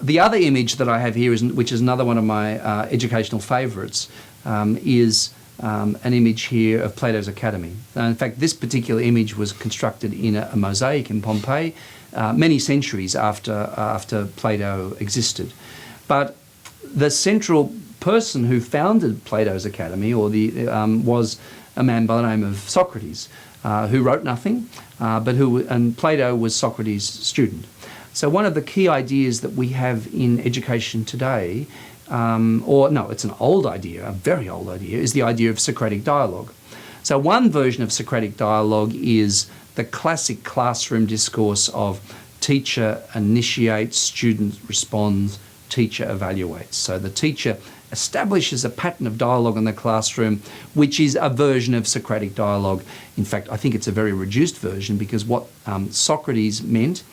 The other image that I have here, which is another one of my educational favourites, is an image here of Plato's Academy. In fact, this particular image was constructed in a mosaic in Pompeii many centuries after Plato existed. But the central person who founded Plato's Academy was a man by the name of Socrates, who wrote nothing, and Plato was Socrates' student. So one of the key ideas that we have in education today, it's an old idea, a very old idea, is the idea of Socratic dialogue. So one version of Socratic dialogue is the classic classroom discourse of teacher initiates, student responds, teacher evaluates. So the teacher establishes a pattern of dialogue in the classroom, which is a version of Socratic dialogue. In fact, I think it's a very reduced version, because what Socrates meant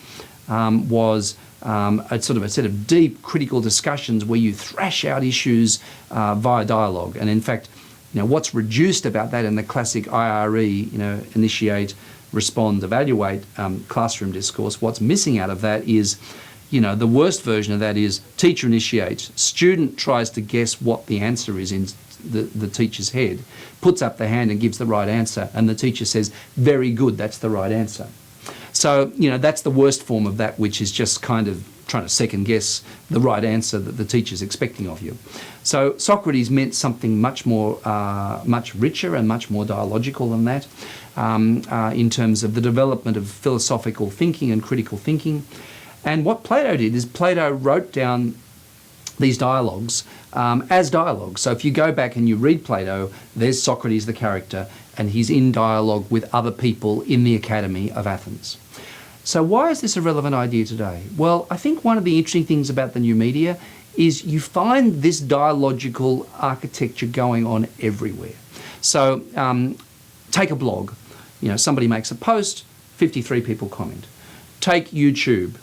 was a sort of a set of deep critical discussions where you thrash out issues via dialogue. And in fact, what's reduced about that in the classic IRE, initiate, respond, evaluate classroom discourse, what's missing out of that is, the worst version of that is teacher initiates, student tries to guess what the answer is in the teacher's head, puts up the hand and gives the right answer, and the teacher says, very good, that's the right answer. So, that's the worst form of that, which is just kind of trying to second guess the right answer that the teacher's expecting of you. So Socrates meant something much more, much richer and much more dialogical than that in terms of the development of philosophical thinking and critical thinking. And what Plato did is Plato wrote down these dialogues as dialogues. So if you go back and you read Plato, there's Socrates the character, and he's in dialogue with other people in the Academy of Athens. So why is this a relevant idea today? Well, I think one of the interesting things about the new media is you find this dialogical architecture going on everywhere. So take a blog. Somebody makes a post, 53 people comment. Take YouTube.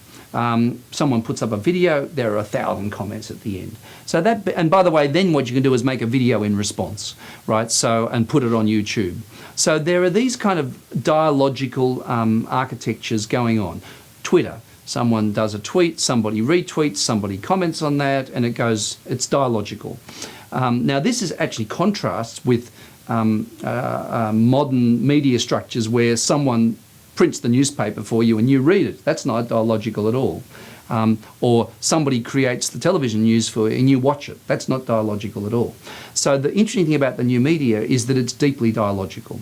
Someone puts up a video, there are 1,000 comments at the end. So that, and by the way, then what you can do is make a video in response, right? So, and put it on YouTube. So there are these kind of dialogical architectures going on. Twitter, someone does a tweet, somebody retweets, somebody comments on that, and it's dialogical. Now this is actually contrasts with modern media structures where someone prints the newspaper for you and you read it. That's not dialogical at all. Or somebody creates the television news for you and you watch it. That's not dialogical at all. So the interesting thing about the new media is that it's deeply dialogical.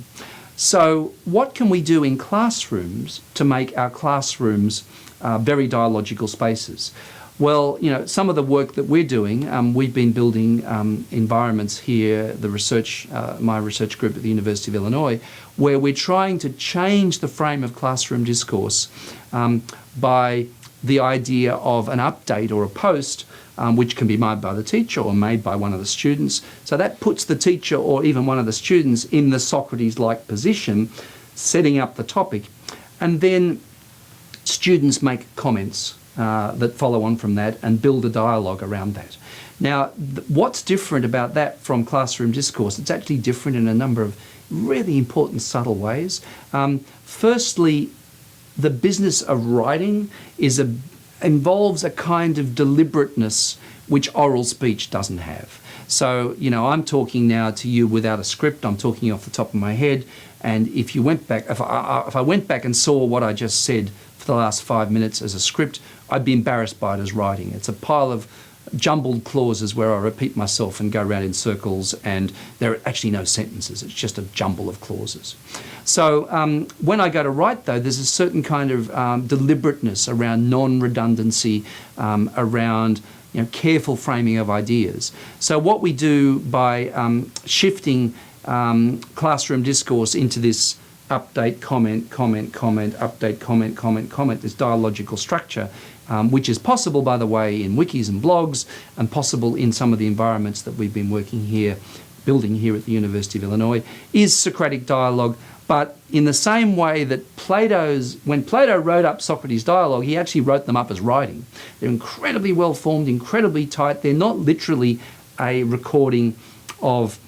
So what can we do in classrooms to make our classrooms very dialogical spaces? Well, some of the work that we're doing, we've been building environments here, my research group at the University of Illinois, where we're trying to change the frame of classroom discourse by the idea of an update or a post, which can be made by the teacher or made by one of the students. So that puts the teacher or even one of the students in the Socrates-like position, setting up the topic, and then students make comments that follow on from that and build a dialogue around that. Now, what's different about that from classroom discourse? It's actually different in a number of really important subtle ways. Firstly, the business of writing involves a kind of deliberateness which oral speech doesn't have. So, I'm talking now to you without a script. I'm talking off the top of my head. And if you went back, if I went back and saw what I just said for the last 5 minutes as a script, I'd be embarrassed by it as writing. It's a pile of jumbled clauses where I repeat myself and go around in circles, and there are actually no sentences. It's just a jumble of clauses. So when I go to write, though, there's a certain kind of deliberateness around non-redundancy, around careful framing of ideas. So what we do by shifting classroom discourse into this update, comment, update, comment, this dialogical structure, which is possible, by the way, in wikis and blogs, and possible in some of the environments that we've been building here at the University of Illinois, is Socratic dialogue. But in the same way that when Plato wrote up Socrates' dialogue, he actually wrote them up as writing. They're incredibly well formed, incredibly tight. They're not literally a recording of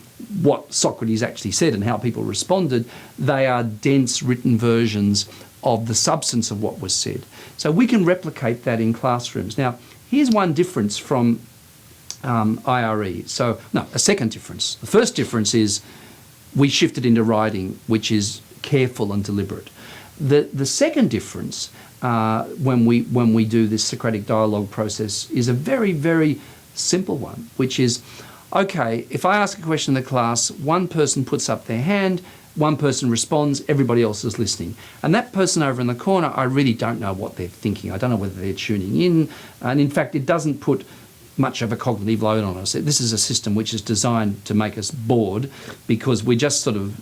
what Socrates actually said and how people responded. They are dense written versions of the substance of what was said. So we can replicate that in classrooms. Now, here's one difference from IRE. So, no, a second difference. The first difference is we shifted into writing, which is careful and deliberate. The second difference when we do this Socratic dialogue process is a very, very simple one, which is, okay, if I ask a question in the class, one person puts up their hand, one person responds, everybody else is listening. And that person over in the corner, I really don't know what they're thinking. I don't know whether they're tuning in. And in fact, it doesn't put much of a cognitive load on us. This is a system which is designed to make us bored because we're just sort of,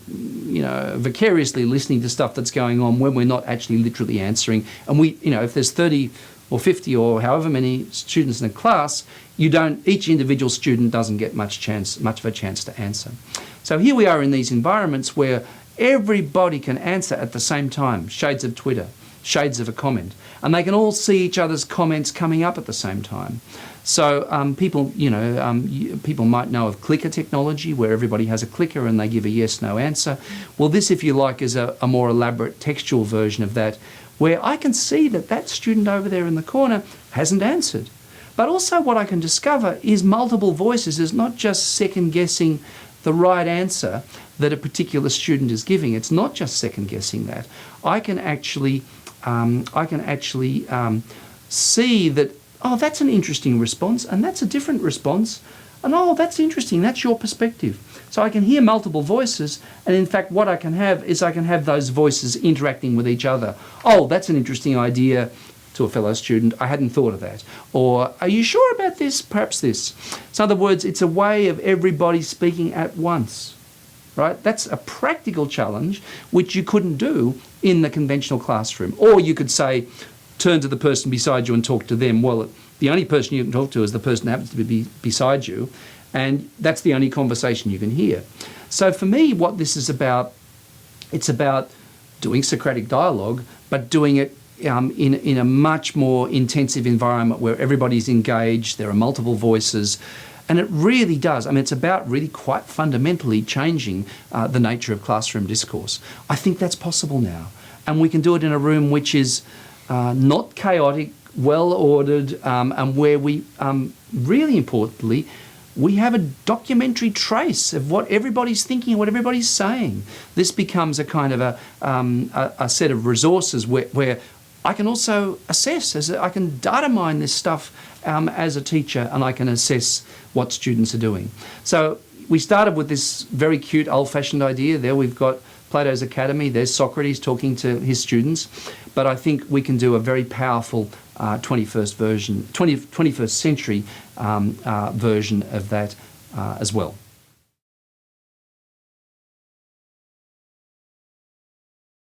vicariously listening to stuff that's going on when we're not actually literally answering. And we, if there's 30 or 50 or however many students in a class, each individual student doesn't get much of a chance to answer. So here we are in these environments where everybody can answer at the same time, shades of Twitter, shades of a comment, and they can all see each other's comments coming up at the same time. So people might know of clicker technology, where everybody has a clicker and they give a yes/no answer. Well, this, if you like, is a more elaborate textual version of that, where I can see that student over there in the corner hasn't answered. But also what I can discover is multiple voices. It's not just second-guessing the right answer that a particular student is giving. It's not just second-guessing that. I can actually see that, oh, that's an interesting response, and that's a different response, and oh, that's interesting, that's your perspective. So I can hear multiple voices, and in fact what I can have is I can have those voices interacting with each other. Oh, that's an interesting idea to a fellow student, I hadn't thought of that. Or, are you sure about this? Perhaps this. So in other words, it's a way of everybody speaking at once, right? That's a practical challenge which you couldn't do in the conventional classroom. Or you could say, turn to the person beside you and talk to them. Well, the only person you can talk to is the person that happens to be beside you, and that's the only conversation you can hear. So for me, what this is about, it's about doing Socratic dialogue, but doing it in a much more intensive environment where everybody's engaged, there are multiple voices, and it really does. I mean, it's about really quite fundamentally changing the nature of classroom discourse. I think that's possible now, and we can do it in a room which is not chaotic, well-ordered, and where we, really importantly, we have a documentary trace of what everybody's thinking, what everybody's saying. This becomes a kind of a set of resources where I can also assess, I can data mine this stuff as a teacher, and I can assess what students are doing. So we started with this very cute old-fashioned idea. There we've got Plato's Academy, there's Socrates talking to his students, but I think we can do a very powerful 21st century version of that as well.